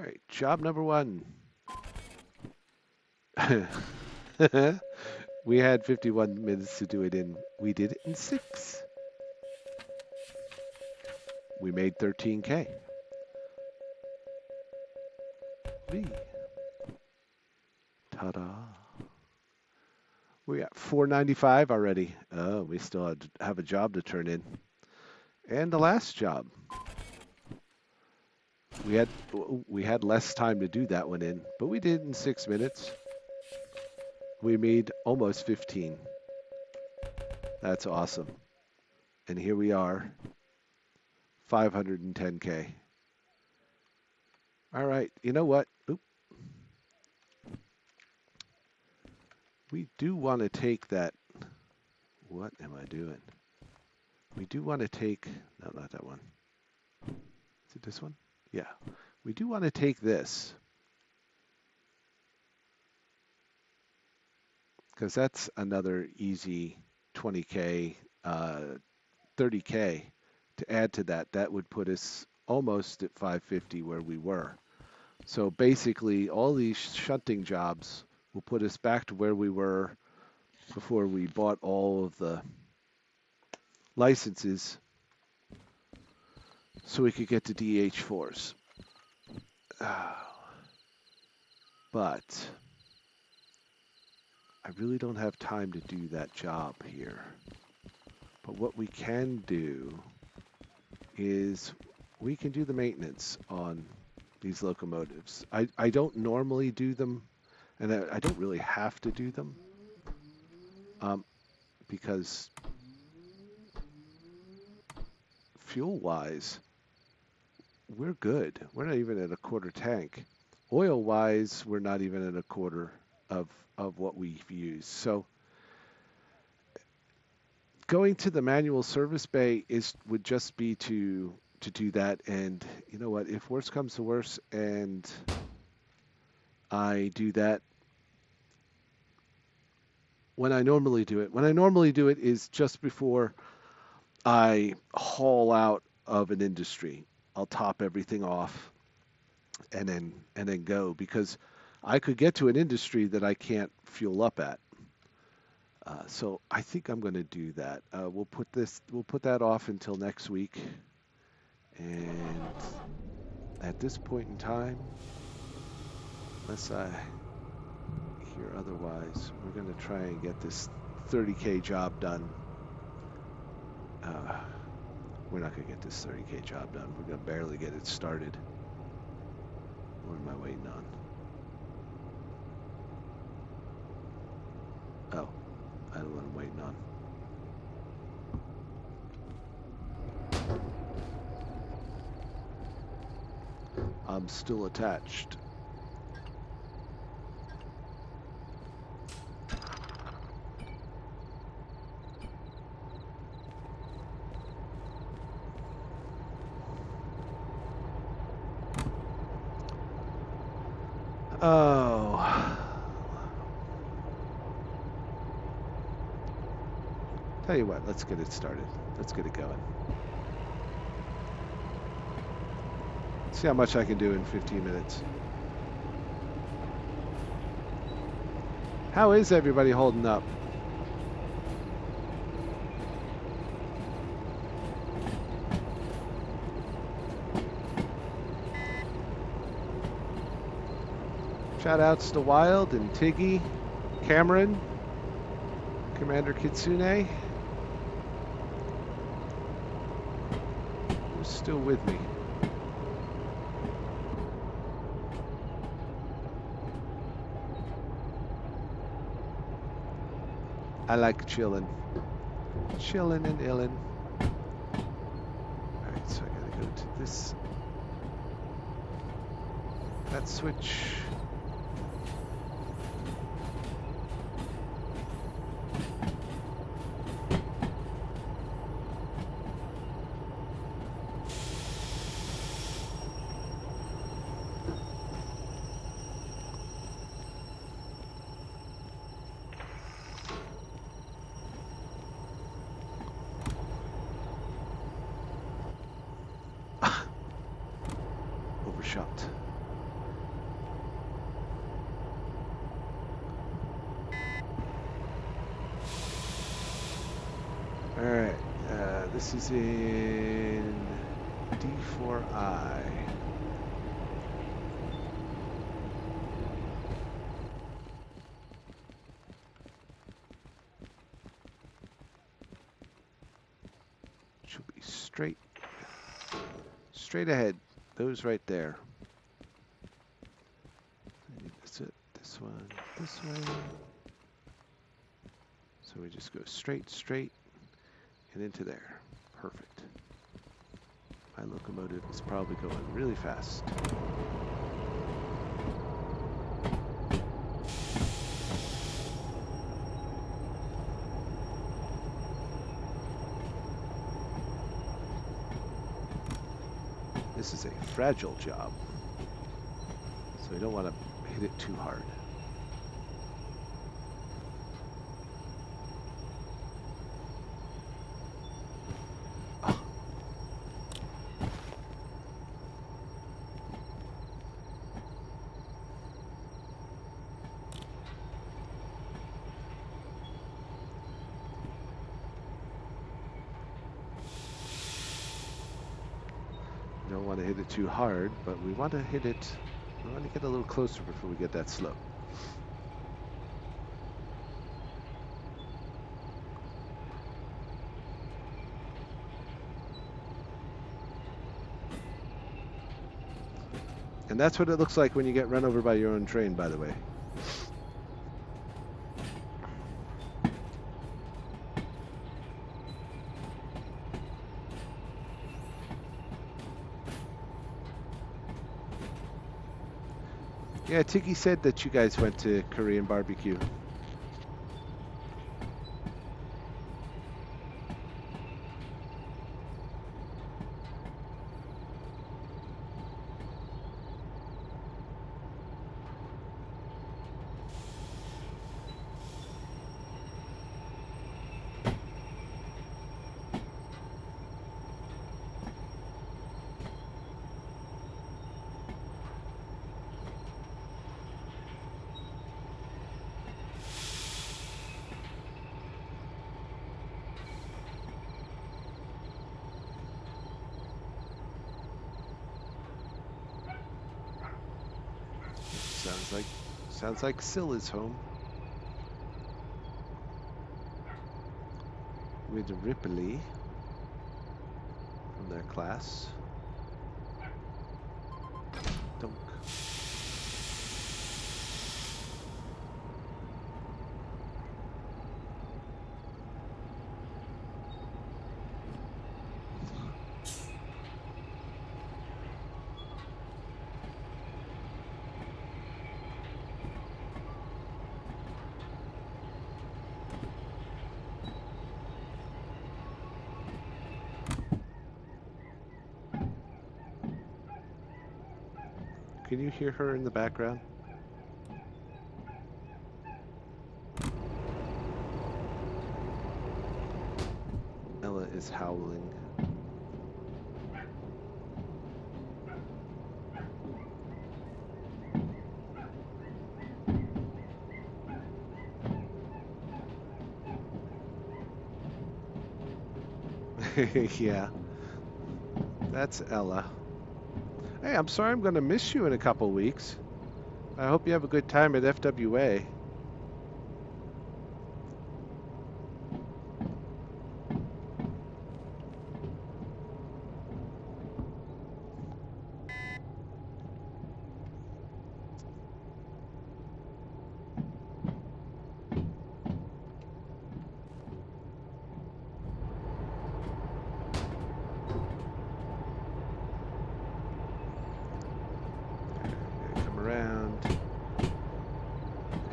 right, job number 1. We had 51 minutes to do it in. We did it in 6. We made 13K. Whee. Ta-da. We got 495 already. Oh, we still have a job to turn in. And the last job. We had less time to do that one in, but we did in 6 minutes. We made almost 15. That's awesome. And here we are, 510K. All right, you know what? Oop. We do want to take that. What am I doing? We do want to take, no, not that one. Is it this one? Yeah. We do want to take this. Because that's another easy 20K, 30K to add to that. That would put us almost at 550 where we were. So basically, all these shunting jobs will put us back to where we were before we bought all of the licenses so we could get to DH4s. But I really don't have time to do that job here. But what we can do is we can do the maintenance on these locomotives. I don't normally do them, and I don't really have to do them because fuel-wise, we're good. We're not even at a quarter tank. Oil-wise, we're not even at a quarter of what we've used. So going to the manual service bay would just be to do that. And you know what? If worse comes to worse, and I do that when I normally do it is just before I haul out of an industry. I'll top everything off and then go, because I could get to an industry that I can't fuel up at. So I think I'm going to do that. We'll put that off until next week. And at this point in time, unless I hear otherwise, we're going to try and get this 30K job done. We're not going to get this 30K job done. We're going to barely get it started. What am I waiting on? Oh, I don't know what I'm waiting on. I'm still attached. Oh. Tell you what, let's get it started. Let's get it going. See how much I can do in 15 minutes. How is everybody holding up? Shout outs to Wild and Tiggy, Cameron, Commander Kitsune. Who's still with me? I like chillin'. Chillin' and illin'. Alright, so I gotta go to this. That switch. Overshot. This is in D4I. Should be straight ahead. Those right there. That's it. This one, this way. So we just go straight, and into there. Perfect. My locomotive is probably going really fast. This is a fragile job, so we don't want to hit it too hard. Don't want to hit it too hard, but we want to hit it. We want to get a little closer before we get that slope. And that's what it looks like when you get run over by your own train, by the way. Yeah, Tiki said that you guys went to Korean barbecue. Sounds like Scylla's home. With Ripley from their class. Dunk. Can you hear her in the background? Ella is howling. Yeah, that's Ella. Hey, I'm sorry I'm going to miss you in a couple weeks. I hope you have a good time at FWA.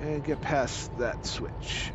And get past that switch.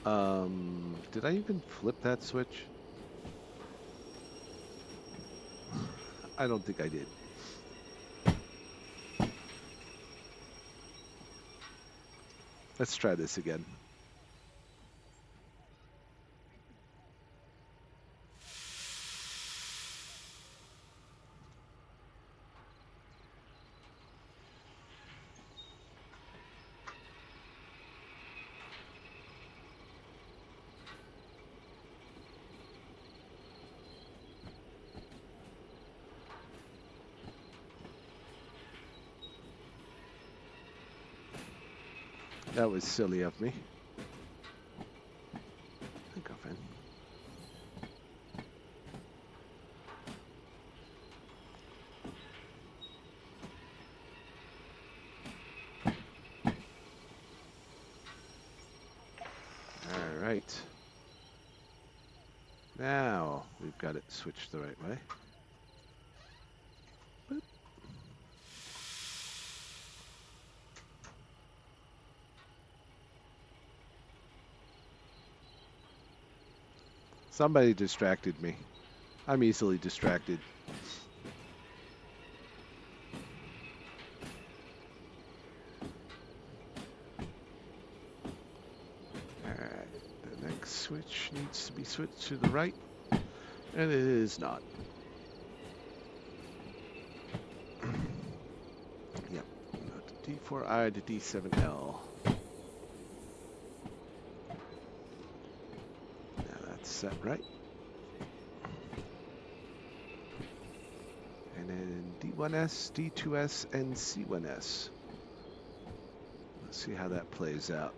Did I even flip that switch? I don't think I did. Let's try this again. That was silly of me. I think I'll All right. Now we've got it switched the right way. Boop. Somebody distracted me. I'm easily distracted. Alright, the next switch needs to be switched to the right, and it is not. Yep, go to D4I to D7L. Now that's set right. And then D1S, D2S, and C1S. Let's see how that plays out.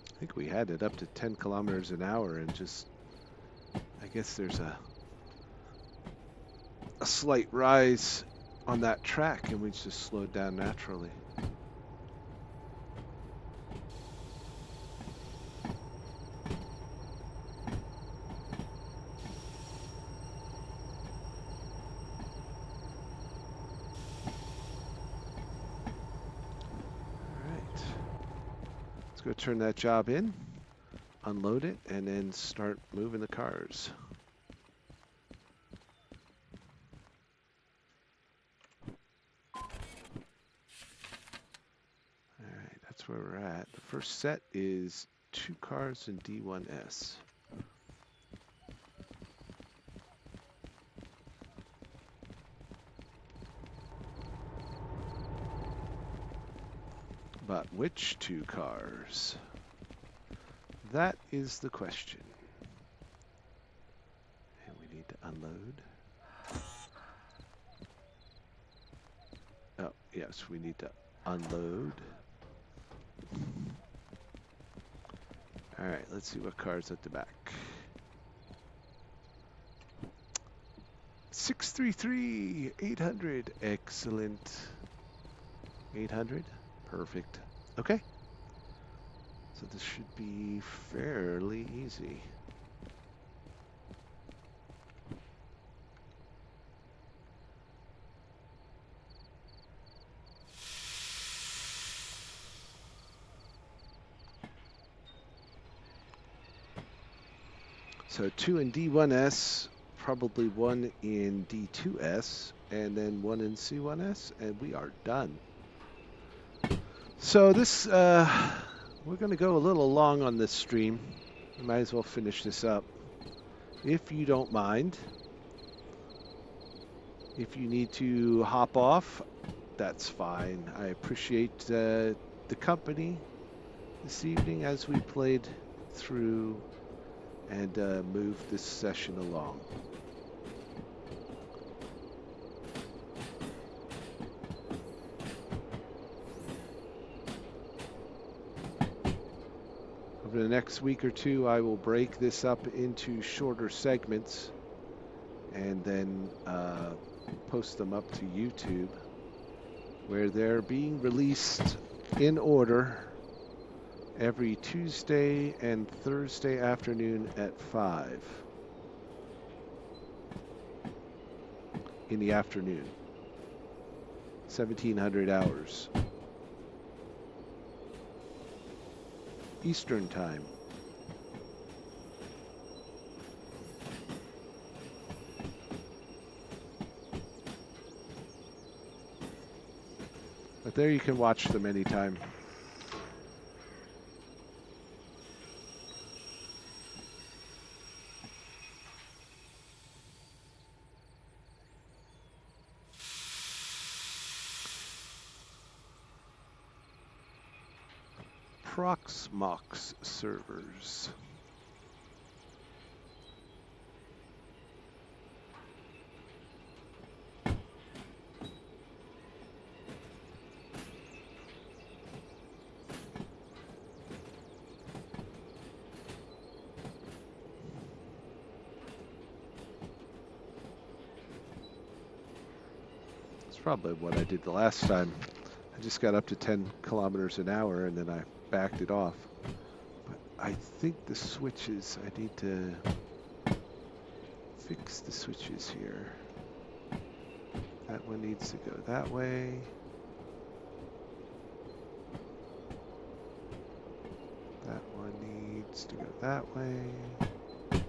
I think we had it up to 10 kilometers an hour and just, I guess there's a slight rise on that track and we just slowed down naturally. Go turn that job in, unload it, and then start moving the cars. Alright, that's where we're at. The first set is 2 cars in D1S. But which 2 cars? That is the question. And we need to unload. Oh, yes, we need to unload. Alright, let's see what car's at the back. 633, 800, excellent. 800. Perfect. Okay. So this should be fairly easy. So 2 in D1S, probably 1 in D2S, and then 1 in C1S, and we are done. So this, we're going to go a little long on this stream. We might as well finish this up, if you don't mind. If you need to hop off, that's fine. I appreciate the company this evening as we played through and moved this session along. Over the next week or two, I will break this up into shorter segments and then post them up to YouTube, where they're being released in order every Tuesday and Thursday afternoon at 5 in the afternoon, 1700 hours Eastern Time. But there you can watch them anytime. Proxmox servers. It's probably what I did the last time. I just got up to 10 kilometers an hour and then I backed it off. But I think the switches, I need to fix the switches here. That one needs to go that way. That one needs to go that way.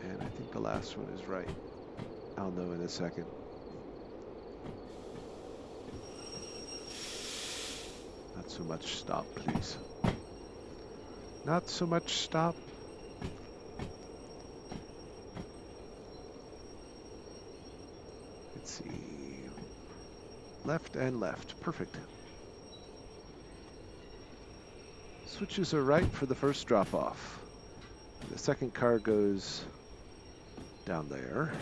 And I think the last one is right. I'll know in a second. Not so much stop, please. Not so much stop. Let's see. Left and left. Perfect. Switches are right for the first drop off. The second car goes down there.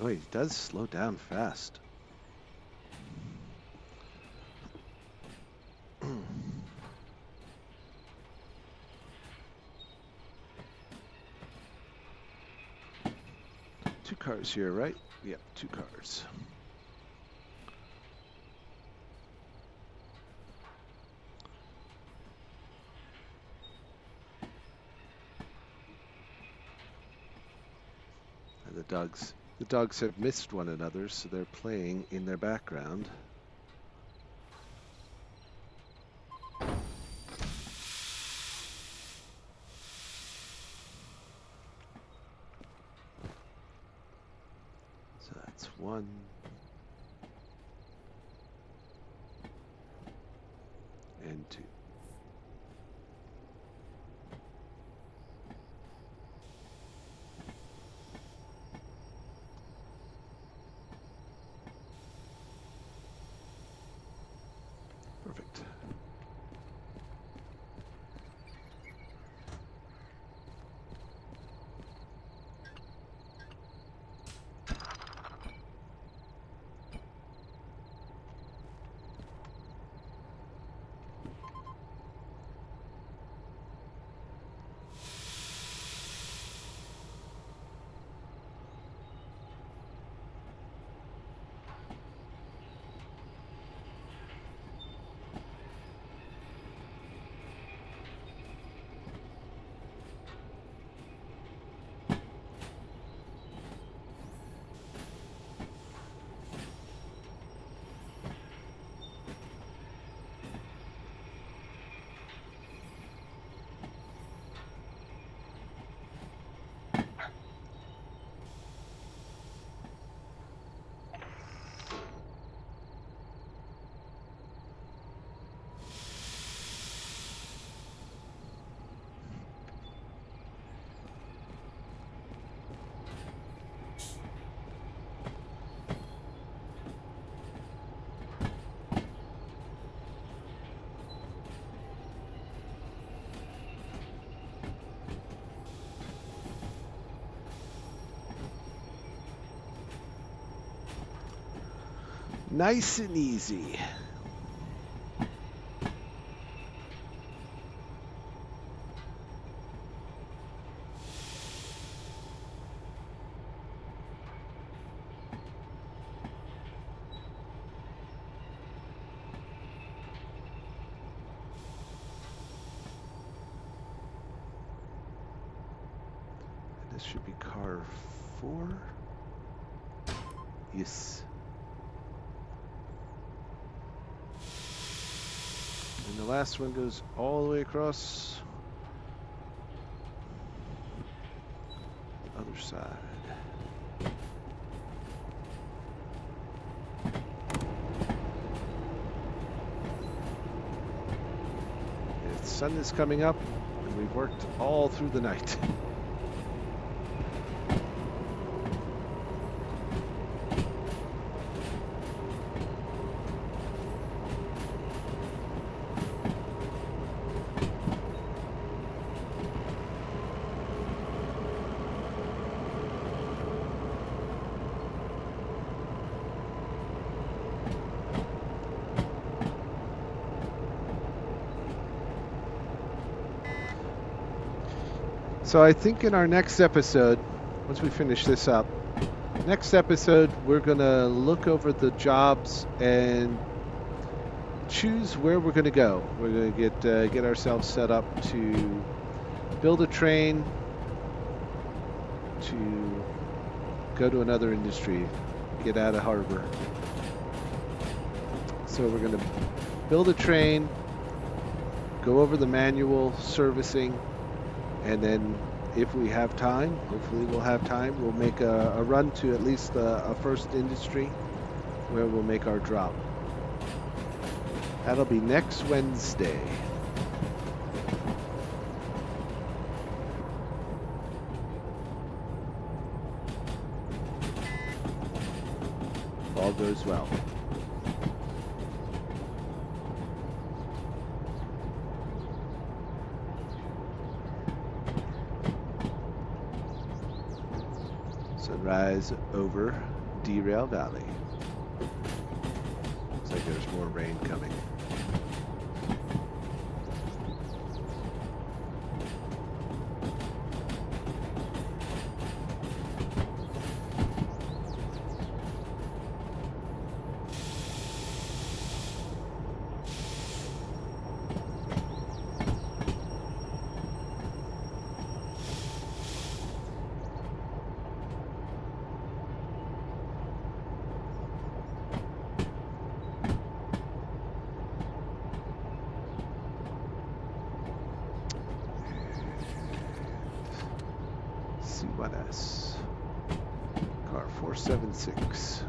Oh, he does slow down fast. Two cars here, right? Yep, two cars. And the dogs have missed one another, so they're playing in their background. So that's one. And two. Perfect. Nice and easy. This should be car 4. Yes. And the last one goes all the way across the other side. The sun is coming up, and we've worked all through the night. So I think in our next episode, once we finish this up, next episode we're going to look over the jobs and choose where we're going to go. We're going to get ourselves set up to build a train to go to another industry, get out of harbor. So we're going to build a train, go over the manual servicing, and then if we have time, hopefully we'll have time, we'll make a run to at least a first industry where we'll make our drop. That'll be next Wednesday. All goes well. Sunrise over Derail Valley. Looks like there's more rain coming. C1S. Car 476.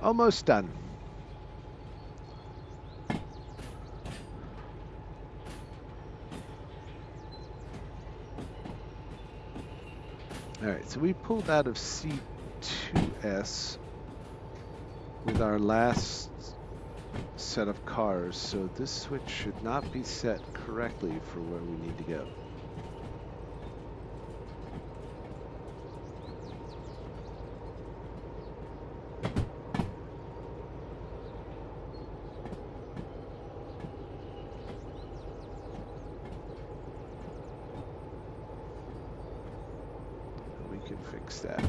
Almost done. All right, so we pulled out of C2S with our last set of cars, so this switch should not be set correctly for where we need to go. Fix that.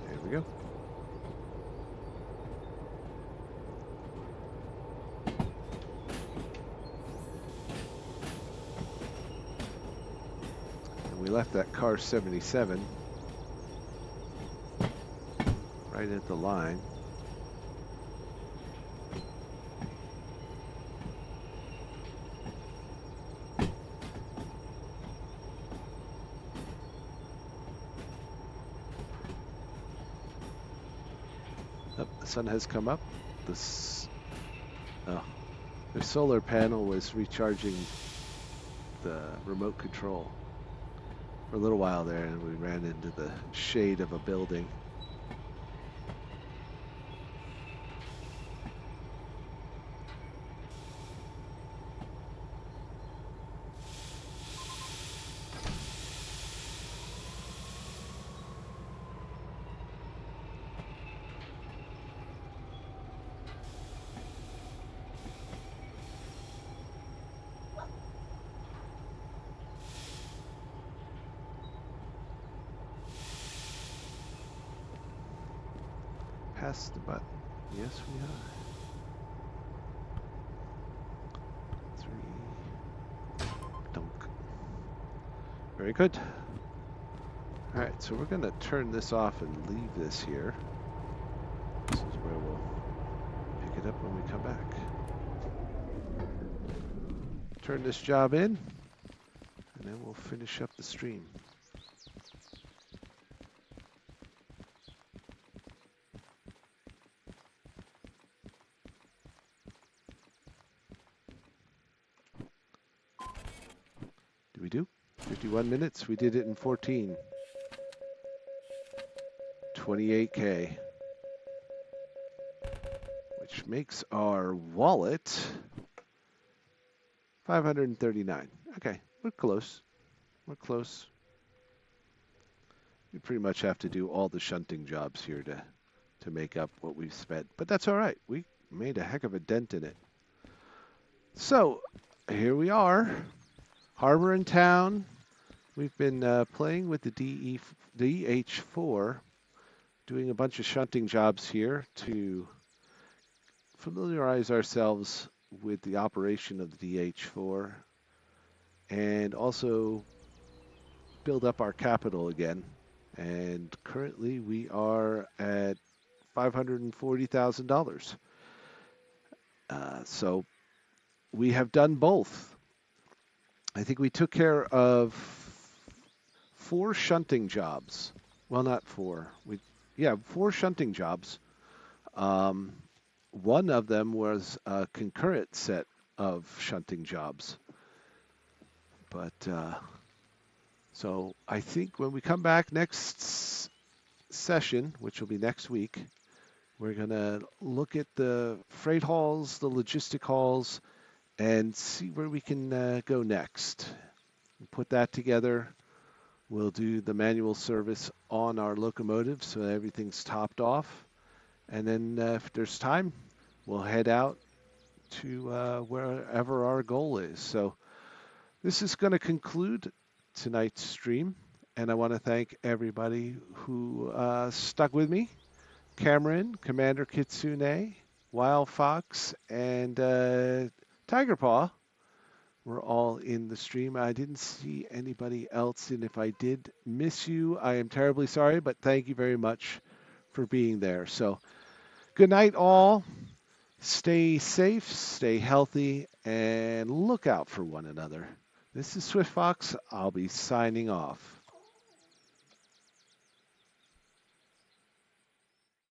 There we go. left that car 77 right at the line. Oh, the sun has come up. Oh, the solar panel was recharging the remote control for a little while there, and we ran into the shade of a building. Past the button. Yes, we are. 3. Dunk. Very good. All right, so we're going to turn this off and leave this here. This is where we'll pick it up when we come back. Turn this job in, and then we'll finish up the stream. Did we do? 51 minutes. We did it in 14. 28K. Which makes our wallet 539. Okay, we're close. We're close. We pretty much have to do all the shunting jobs here to make up what we've spent. But that's all right. We made a heck of a dent in it. So, here we are. Harbor in town. We've been playing with the DH4, doing a bunch of shunting jobs here to familiarize ourselves with the operation of the DH4 and also build up our capital again. And currently we are at $540,000. So we have done both. I think we took care of 4 shunting jobs. Well, not 4. 4 shunting jobs. One of them was a concurrent set of shunting jobs. But so I think when we come back next session, which will be next week, we're going to look at the freight hauls, the logistic hauls, and see where we can go next. We'll put that together. We'll do the manual service on our locomotive so everything's topped off. And then if there's time, we'll head out to wherever our goal is. So this is going to conclude tonight's stream. And I want to thank everybody who stuck with me. Cameron, Commander Kitsune, Wild Fox, and Tiger Paw were all in the stream. I didn't see anybody else, and if I did miss you, I am terribly sorry, but thank you very much for being there. So good night, all. Stay safe, stay healthy, and look out for one another. This is Swift Fox. I'll be signing off.